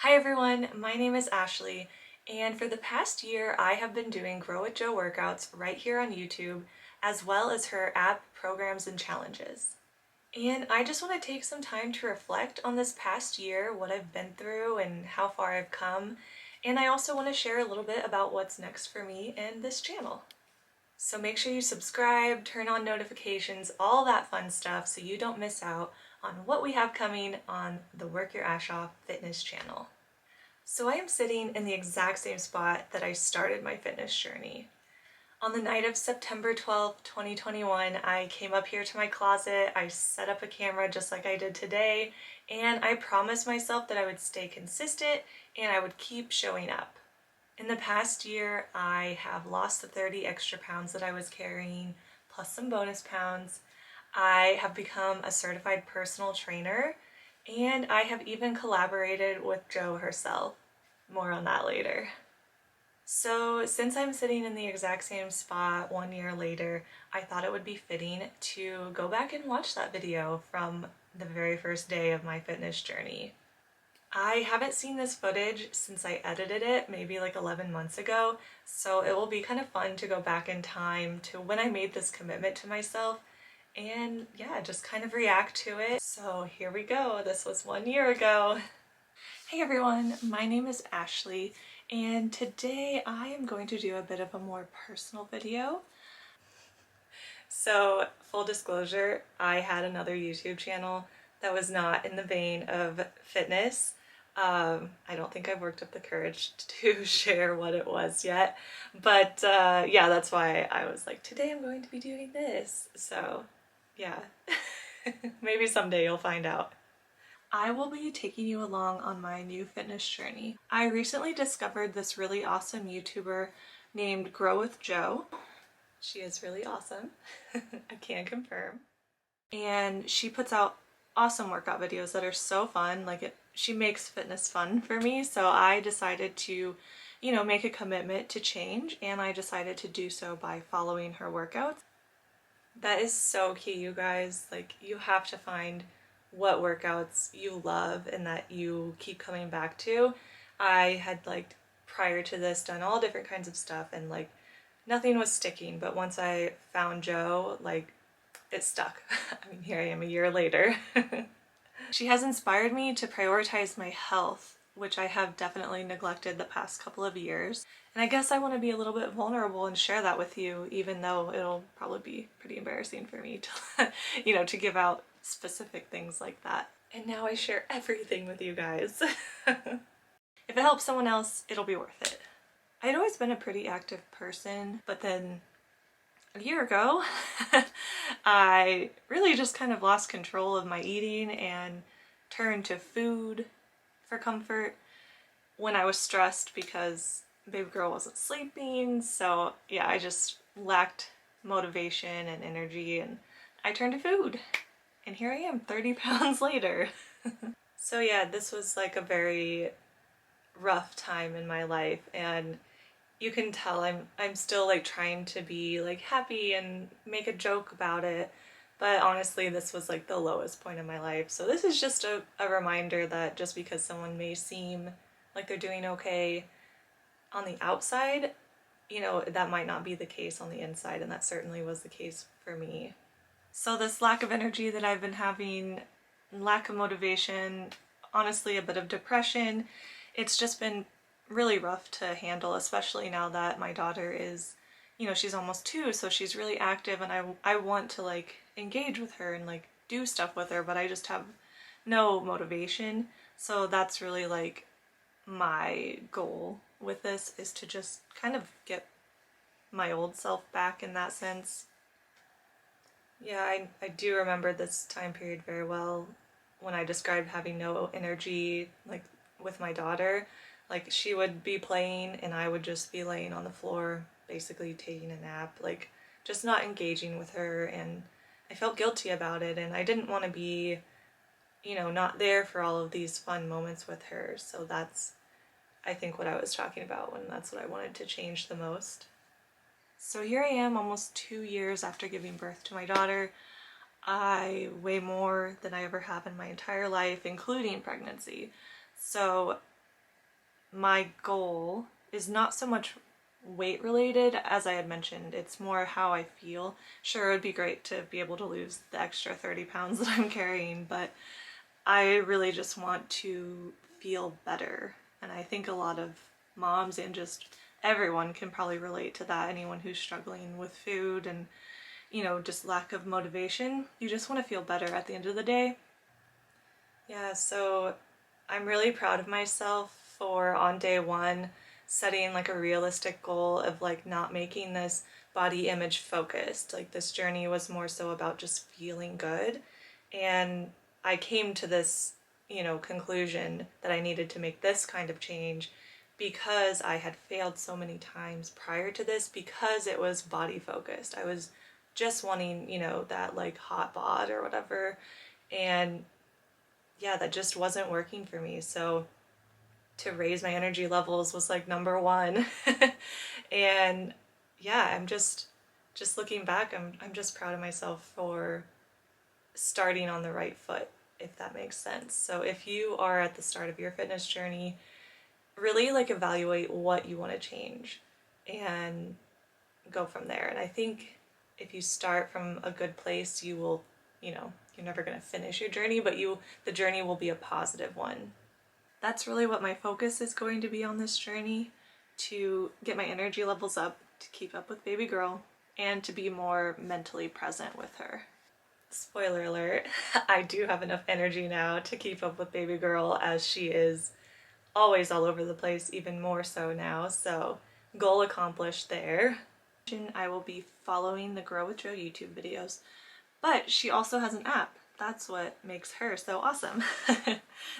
Hi everyone, my name is Ashley, and for the past year I have been doing Growwithjo workouts right here on YouTube, as well as her app programs and challenges. And I just want to take some time to reflect on this past year, what I've been through and how far I've come, and I also want to share a little bit about what's next for me and this channel. So make sure you subscribe, turn on notifications, all that fun stuff so you don't miss out on what we have coming on the Work Your Ash Off fitness channel. So I am sitting in the exact same spot that I started my fitness journey. On the night of September 12th, 2021, I came up here to my closet, I set up a camera just like I did today, and I promised myself that I would stay consistent and I would keep showing up. In the past year, I have lost the 30 extra pounds that I was carrying, plus some bonus pounds. I have become a certified personal trainer, and I have even collaborated with Jo herself. More on that later. So since I'm sitting in the exact same spot 1 year later, I thought it would be fitting to go back and watch that video from the very first day of my fitness journey. I haven't seen this footage since I edited it, maybe like 11 months ago, so it will be kind of fun to go back in time to when I made this commitment to myself and yeah, just kind of react to it. So here we go, this was 1 year ago. Hey everyone, my name is Ashley, and today I am going to do a bit of a more personal video. So, full disclosure, I had another YouTube channel that was not in the vein of fitness. I don't think I've worked up the courage to share what it was yet, but yeah, that's why I was like, today I'm going to be doing this. So, yeah, maybe someday you'll find out. I will be taking you along on my new fitness journey. I recently discovered this really awesome YouTuber named Growwithjo. She is really awesome, I can confirm. And she puts out awesome workout videos that are so fun. She makes fitness fun for me, so I decided to, make a commitment to change, and I decided to do so by following her workouts. That is so key, you guys. You have to find what workouts you love and that you keep coming back to. I had prior to this done all different kinds of stuff and nothing was sticking, but once I found Jo, it stuck. I mean, here I am 1 year later. She has inspired me to prioritize my health, which I have definitely neglected the past couple of years. And I guess I want to be a little bit vulnerable and share that with you, even though it'll probably be pretty embarrassing for me to, to give out specific things like that. And now I share everything with you guys. If it helps someone else, it'll be worth it. I'd always been a pretty active person, but then a year ago, I really just kind of lost control of my eating and turned to food for comfort when I was stressed because baby girl wasn't sleeping. So yeah, I just lacked motivation and energy and I turned to food. And here I am 30 pounds later. So yeah, this was a very rough time in my life, and you can tell I'm still trying to be happy and make a joke about it, but honestly this was the lowest point in my life. So this is just a reminder that just because someone may seem like they're doing okay on the outside, that might not be the case on the inside, and that certainly was the case for me. So this lack of energy that I've been having, lack of motivation, honestly a bit of depression, it's just been really rough to handle, especially now that my daughter is, she's almost 2, so she's really active and I want to engage with her and do stuff with her, but I just have no motivation. So that's really my goal with this, is to just kind of get my old self back in that sense. Yeah, I do remember this time period very well when I described having no energy with my daughter. She would be playing and I would just be laying on the floor basically taking a nap, just not engaging with her, and I felt guilty about it and I didn't want to be, not there for all of these fun moments with her. So that's, I think, what I was talking about when that's what I wanted to change the most. So here I am almost 2 years after giving birth to my daughter. I weigh more than I ever have in my entire life, including pregnancy. So my goal is not so much weight related, as I had mentioned. It's more how I feel. Sure, it would be great to be able to lose the extra 30 pounds that I'm carrying, but I really just want to feel better. And I think a lot of moms and just everyone can probably relate to that. Anyone who's struggling with food and, you know, just lack of motivation. You just want to feel better at the end of the day. Yeah, so I'm really proud of myself for on day one setting like a realistic goal of like not making this body image focused. Like this journey was more so about just feeling good. And I came to this, you know, conclusion that I needed to make this kind of change because I had failed so many times prior to this because it was body focused. I was just wanting, you know, that like hot bod or whatever. And yeah, that just wasn't working for me. So to raise my energy levels was like number one. And yeah, I'm just looking back, I'm just proud of myself for starting on the right foot, if that makes sense. So if you are at the start of your fitness journey, really like evaluate what you want to change and go from there. And I think if you start from a good place, you will, you know, you're never going to finish your journey, but the journey will be a positive one. That's really what my focus is going to be on this journey, to get my energy levels up, to keep up with baby girl, and to be more mentally present with her. Spoiler alert, I do have enough energy now to keep up with baby girl, as she is always all over the place, even more so now, so goal accomplished there. I will be following the Growwithjo YouTube videos, but she also has an app. That's what makes her so awesome.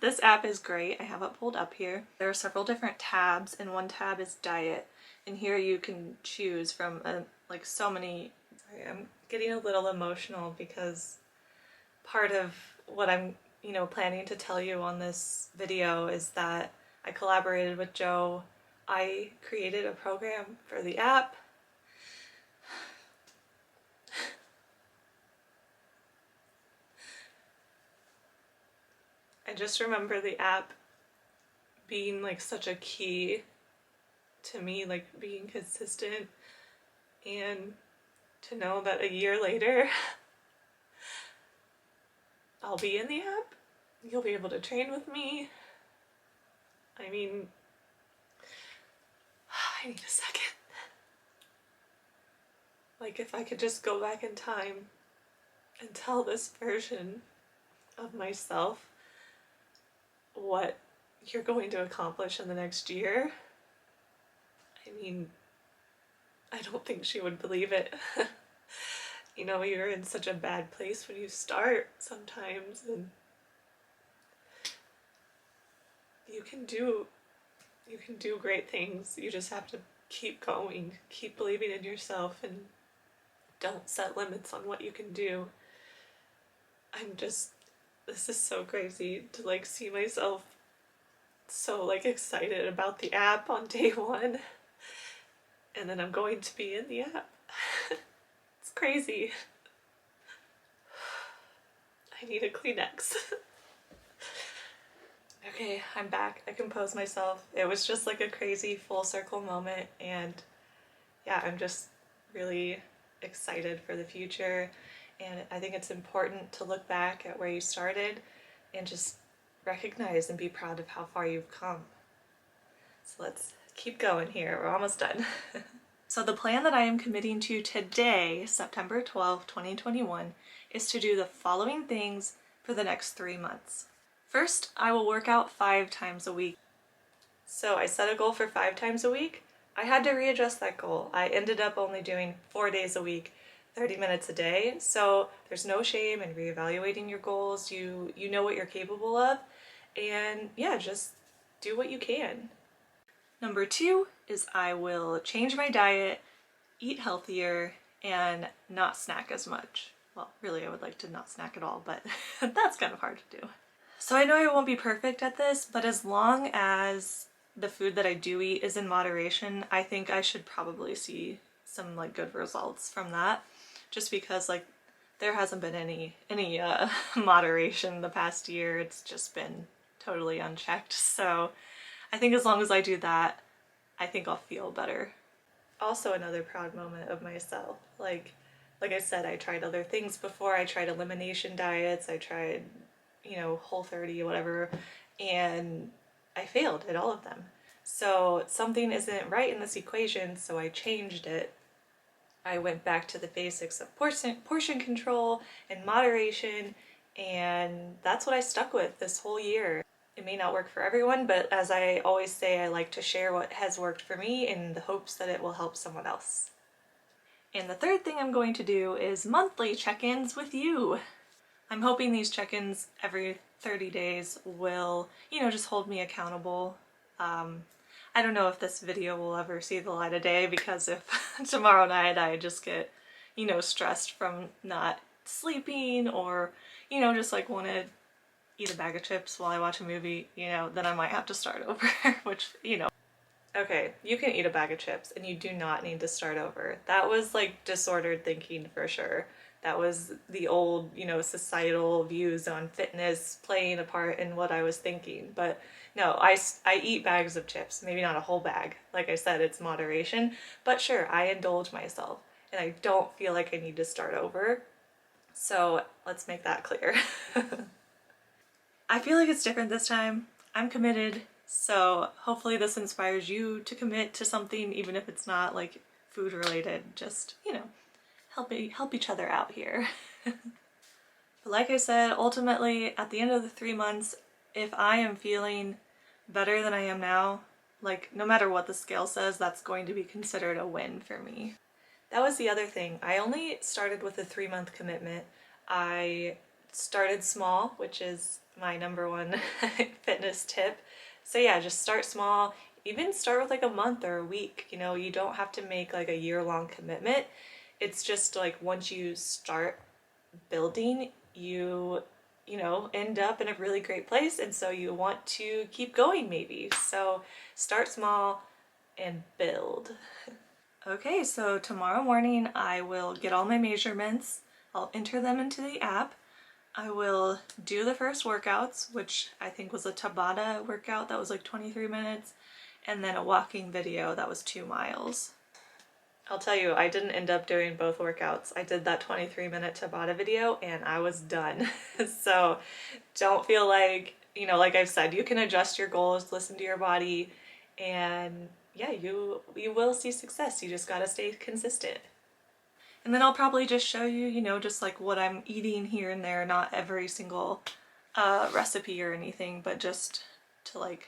This app is great. I have it pulled up here. There are several different tabs, and one tab is diet, and here you can choose from like so many. Sorry, I'm getting a little emotional because part of what I'm, you know, planning to tell you on this video is that I collaborated with Joe. I created a program for the app. I just remember the app being like such a key to me, like being consistent, and to know that a year later I'll be in the app, you'll be able to train with me. I mean, I need a second. Like if I could just go back in time and tell this version of myself what you're going to accomplish in the next year, I mean, I don't think she would believe it. You know, you're in such a bad place when you start sometimes, and you can do great things. You just have to keep going, keep believing in yourself, and don't set limits on what you can do. This is so crazy to like see myself so like excited about the app on day one, and then I'm going to be in the app. It's crazy. I need a Kleenex. Okay, I'm back. I composed myself. It was just like a crazy full circle moment, and yeah, I'm just really excited for the future. And I think it's important to look back at where you started and just recognize and be proud of how far you've come. So let's keep going here. We're almost done. So the plan that I am committing to today, September 12th, 2021, is to do the following things for the next 3 months. First, I will work out 5 times a week. So I set a goal for 5 times a week. I had to readjust that goal. I ended up only doing 4 days a week, 30 minutes a day. So there's no shame in reevaluating your goals. You know what you're capable of, and yeah, just do what you can. Number 2 is I will change my diet, eat healthier, and not snack as much. Well, really I would like to not snack at all, but that's kind of hard to do. So I know I won't be perfect at this, but as long as the food that I do eat is in moderation, I think I should probably see some like good results from that. Just because like there hasn't been any moderation the past year. It's just been totally unchecked. So I think as long as I do that, I think I'll feel better. Also another proud moment of myself. Like I said, I tried other things before. I tried elimination diets. I tried, Whole30, whatever, and I failed at all of them. So something isn't right in this equation, so I changed it. I went back to the basics of portion control and moderation, and that's what I stuck with this whole year. It may not work for everyone, but as I always say, I like to share what has worked for me in the hopes that it will help someone else. And the third thing I'm going to do is monthly check-ins with you. I'm hoping these check-ins every 30 days will, just hold me accountable. I don't know if this video will ever see the light of day, because if tomorrow night I just get, stressed from not sleeping, or, just like want to eat a bag of chips while I watch a movie, then I might have to start over, which. Okay, you can eat a bag of chips and you do not need to start over. That was like disordered thinking for sure. That was the old, societal views on fitness playing a part in what I was thinking. But no, I eat bags of chips, maybe not a whole bag. Like I said, it's moderation. But sure, I indulge myself and I don't feel like I need to start over. So let's make that clear. I feel like it's different this time. I'm committed. So hopefully this inspires you to commit to something, even if it's not like food related. Just, help each other out here. But like I said, ultimately at the end of the 3 months, if I am feeling better than I am now, like no matter what the scale says, that's going to be considered a win for me. That was the other thing. I only started with a 3-month commitment. I started small, which is my number one fitness tip. So yeah, just start small. Even start with like a month or a week. You don't have to make like a year-long commitment. It's just like once you start building, you end up in a really great place, and so you want to keep going maybe. So start small and build. Okay, so tomorrow morning I will get all my measurements. I'll enter them into the app. I will do the first workouts, which I think was a Tabata workout that was like 23 minutes, and then a walking video that was 2 miles. I'll tell you, I didn't end up doing both workouts. I did that 23-minute Tabata video and I was done. So don't feel like, like I've said, you can adjust your goals, listen to your body, and yeah, you will see success. You just gotta stay consistent. And then I'll probably just show you, just like what I'm eating here and there, not every single recipe or anything, but just to like,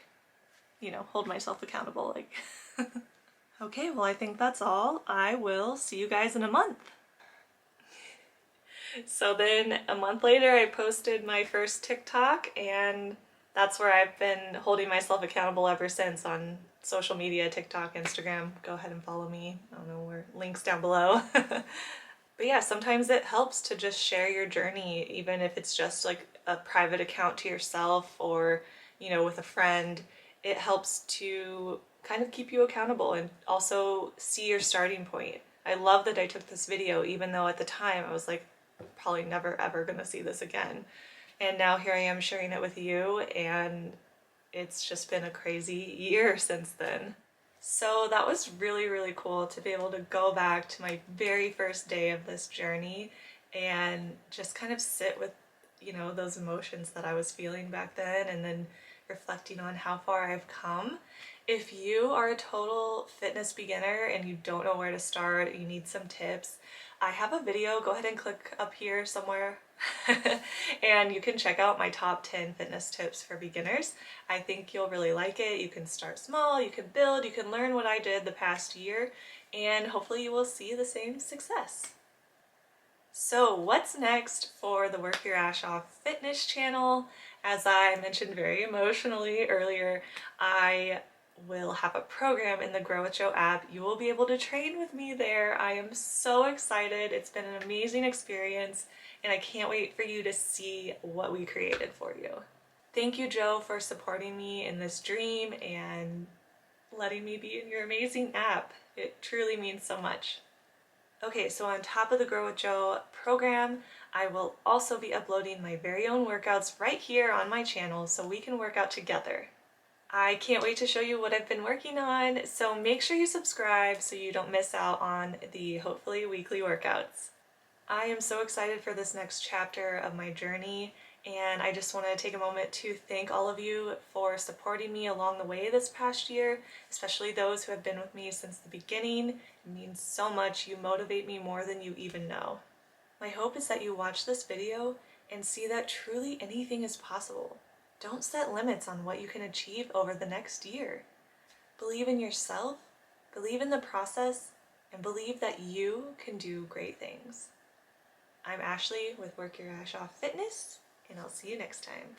hold myself accountable. Like, okay, well I think that's all. I will see you guys in a month. So then a month later I posted my first TikTok, and that's where I've been holding myself accountable ever since on social media, TikTok, Instagram. Go ahead and follow me. I don't know, where links down below. But yeah, sometimes it helps to just share your journey, even if it's just like a private account to yourself or, with a friend. It helps to kind of keep you accountable and also see your starting point. I love that I took this video, even though at the time I was like, probably never ever gonna see this again. And now here I am sharing it with you, and it's just been a crazy year since then. So that was really, really cool to be able to go back to my very first day of this journey and just kind of sit with, those emotions that I was feeling back then, and then reflecting on how far I've come. If you are a total fitness beginner and you don't know where to start, you need some tips, I have a video. Go ahead and click up here somewhere and you can check out my top 10 fitness tips for beginners. I think you'll really like it. You can start small, you can build, you can learn what I did the past year, and hopefully you will see the same success. So what's next for the Work Your Ass Off fitness channel? As I mentioned very emotionally earlier, I will have a program in the Growwithjo app. You will be able to train with me there. I am so excited. It's been an amazing experience, and I can't wait for you to see what we created for you. Thank you, Joe, for supporting me in this dream and letting me be in your amazing app. It truly means so much. Okay, so on top of the Growwithjo program, I will also be uploading my very own workouts right here on my channel so we can work out together. I can't wait to show you what I've been working on, so make sure you subscribe so you don't miss out on the hopefully weekly workouts. I am so excited for this next chapter of my journey, and I just want to take a moment to thank all of you for supporting me along the way this past year, especially those who have been with me since the beginning. It means so much. You motivate me more than you even know. My hope is that you watch this video and see that truly anything is possible. Don't set limits on what you can achieve over the next year. Believe in yourself, believe in the process, and believe that you can do great things. I'm Ashley with Work Your Ash Off Fitness, and I'll see you next time.